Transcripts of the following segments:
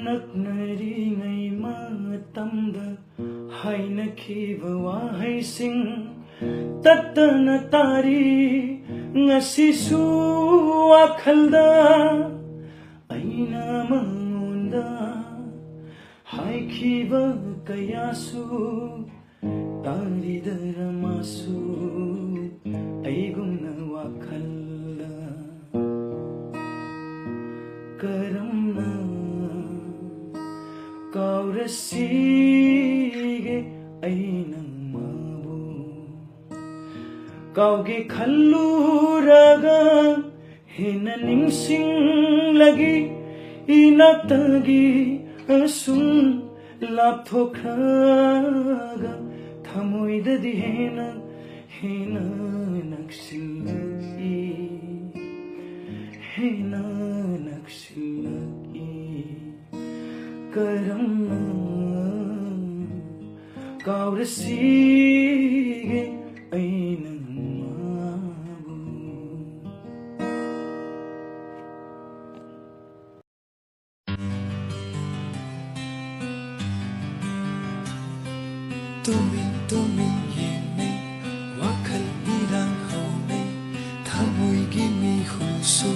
ꯅꯛꯅꯔꯤꯉꯩ ꯃꯇꯝꯗ ꯍꯥꯏꯅꯈꯤꯕ ꯋꯥꯍꯩꯁꯤꯡ ꯇꯠꯇꯅ ꯇꯥꯔꯤ ꯉꯁꯤꯁꯨ ꯋꯥꯈꯜꯗ ꯑꯩꯅ ꯃꯉꯣꯟꯗ ꯍꯥꯏꯈꯤꯕ ꯀꯌꯥꯁꯨ ꯇꯥꯔꯤꯗꯔ ꯃꯥꯁꯨ ꯑꯩꯒꯨꯝꯅ ꯋꯥꯈꯜꯗ ꯀꯔꯝꯅ ꯀꯥꯎꯔꯁꯤꯒꯦ ꯑꯩꯅ ꯃꯥꯕꯨ ꯀꯥꯎꯒꯦ ꯈꯜꯂꯨꯔꯒ ꯍꯦꯟꯅ ꯅꯤꯡꯁꯤꯡꯂꯒꯤ ꯏꯅꯥꯛꯇꯒꯤ ꯑꯁꯨꯝ ꯂꯥꯞꯊꯣꯛꯈ꯭ꯔꯒ ꯊꯃꯣꯏꯗꯗꯤ ꯍꯦꯟꯅ ꯅꯛꯁꯤꯜꯂꯛꯏ هنا نكسلكي كرمنا كاورسيجي أين مابو Tumin yene wakal ilang haune thamoy gimi hulsu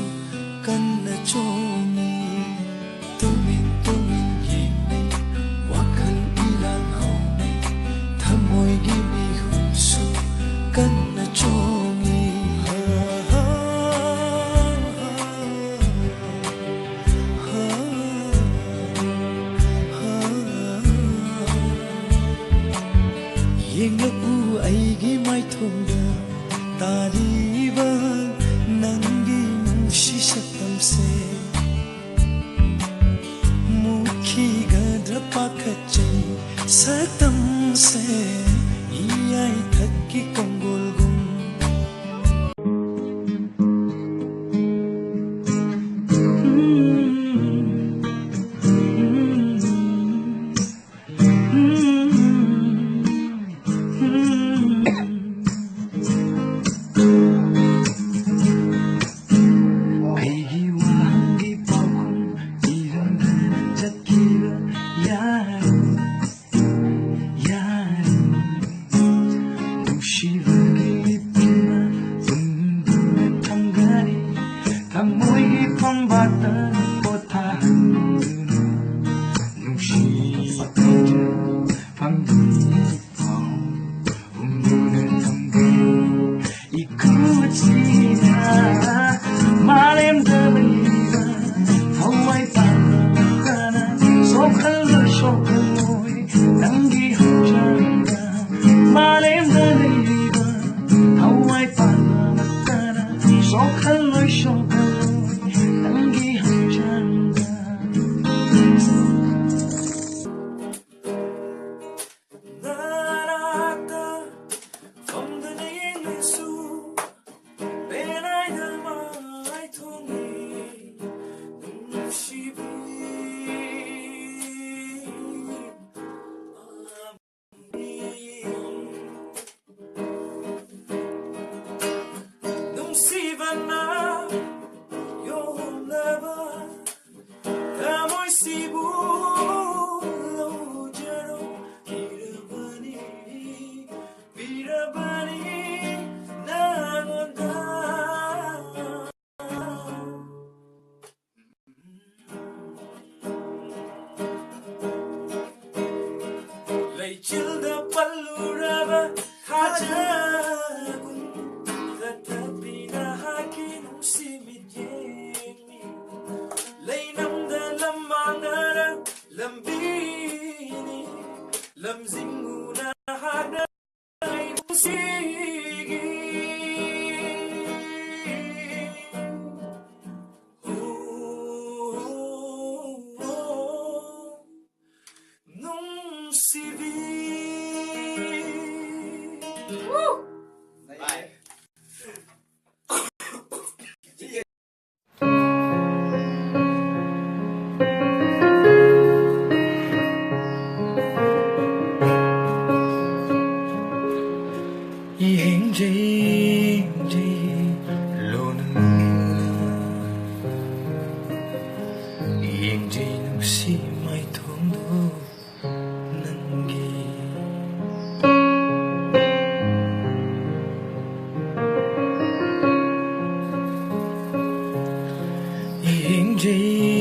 kanna chomi tumin yene wakal ilang haune thamoy gimi hulsu kanna chomi Yengapu aigi mai thongda tariba nangi nushi satamse mukhi gadra pakhache satamse iyai thakki kongolgum Childa paluraba hajagun katapina hakin usimidyengi lainamda lamangara lambini lamzinguna hada usigi nung sivi हिंजे